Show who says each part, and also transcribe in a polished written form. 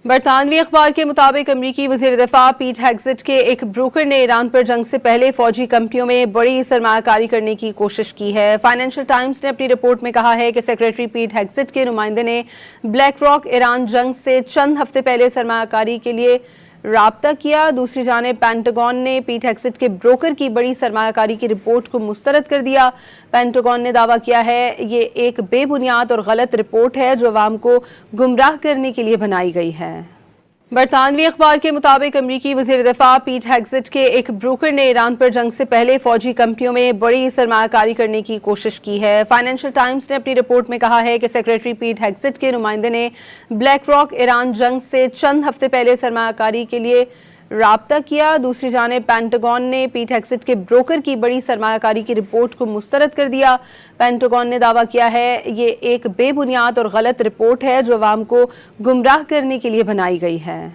Speaker 1: برطانوی اخبار کے مطابق امریکی وزیر دفاع پیٹ ہیگزٹ کے ایک بروکر نے ایران پر جنگ سے پہلے فوجی کمپنیوں میں بڑی سرمایہ کاری کرنے کی کوشش کی ہے۔ فائنینشل ٹائمز نے اپنی رپورٹ میں کہا ہے کہ سیکریٹری پیٹ ہیگزٹ کے نمائندے نے بلیک راک ایران جنگ سے چند ہفتے پہلے سرمایہ کاری کے لیے رابطہ کیا۔ دوسری جانب پینٹاگون نے پیٹ ہیگزٹ کے بروکر کی بڑی سرمایہ کاری کی رپورٹ کو مسترد کر دیا۔ پینٹاگون نے دعویٰ کیا ہے یہ ایک بے بنیاد اور غلط رپورٹ ہے جو عوام کو گمراہ کرنے کے لیے بنائی گئی ہے۔ برطانوی اخبار کے مطابق امریکی وزیر دفاع پیٹ ہیگزٹ کے ایک بروکر نے ایران پر جنگ سے پہلے فوجی کمپنیوں میں بڑی سرمایہ کاری کرنے کی کوشش کی ہے۔ فائنینشل ٹائمز نے اپنی رپورٹ میں کہا ہے کہ سیکریٹری پیٹ ہیگزٹ کے نمائندے نے بلیک راک ایران جنگ سے چند ہفتے پہلے سرمایہ کاری کے لیے رابطہ کیا۔ دوسری جانب پینٹاگون نے پیٹ ہیگزٹ کے بروکر کی بڑی سرمایہ کاری کی رپورٹ کو مسترد کر دیا۔ پینٹاگون نے دعویٰ کیا ہے یہ ایک بے بنیاد اور غلط رپورٹ ہے جو عوام کو گمراہ کرنے کے لیے بنائی گئی ہے۔